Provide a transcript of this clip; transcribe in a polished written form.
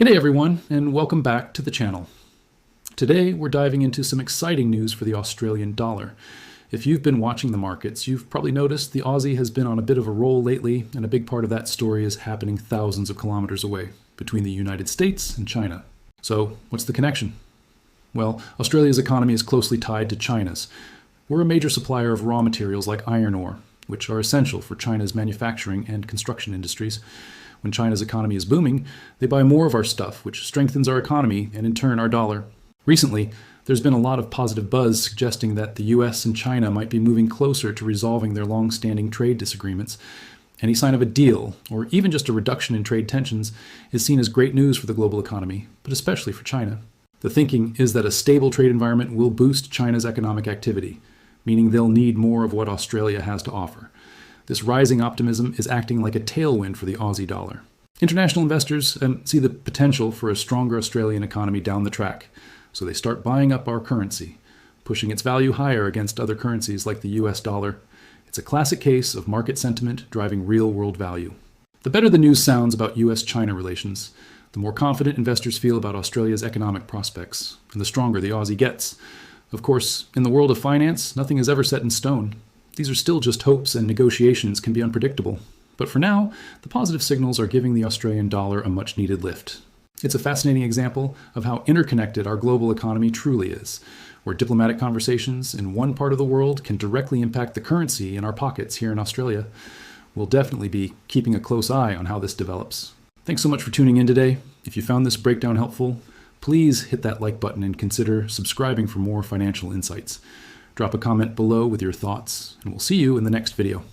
G'day everyone, and welcome back to the channel. Today we're diving into some exciting news for the Australian dollar. If you've been watching the markets, you've probably noticed the Aussie has been on a bit of a roll lately, and a big part of that story is happening thousands of kilometers away, between the United States and China. So what's the connection? Well, Australia's economy is closely tied to China's. We're a major supplier of raw materials like iron ore, which are essential for China's manufacturing and construction industries. When China's economy is booming, they buy more of our stuff, which strengthens our economy and in turn our dollar. Recently, there's been a lot of positive buzz suggesting that the US and China might be moving closer to resolving their long-standing trade disagreements. Any sign of a deal, or even just a reduction in trade tensions, is seen as great news for the global economy, but especially for China. The thinking is that a stable trade environment will boost China's economic activity, meaning they'll need more of what Australia has to offer. This rising optimism is acting like a tailwind for the Aussie dollar. International investors see the potential for a stronger Australian economy down the track, so they start buying up our currency, pushing its value higher against other currencies like the US dollar. It's a classic case of market sentiment driving real-world value. The better the news sounds about US-China relations, the more confident investors feel about Australia's economic prospects, and the stronger the Aussie gets. Of course, in the world of finance, nothing is ever set in stone. These are still just hopes, and negotiations can be unpredictable. But for now, the positive signals are giving the Australian dollar a much-needed lift. It's a fascinating example of how interconnected our global economy truly is, where diplomatic conversations in one part of the world can directly impact the currency in our pockets here in Australia. We'll definitely be keeping a close eye on how this develops. Thanks so much for tuning in today. If you found this breakdown helpful, please hit that like button and consider subscribing for more financial insights. Drop a comment below with your thoughts, and we'll see you in the next video.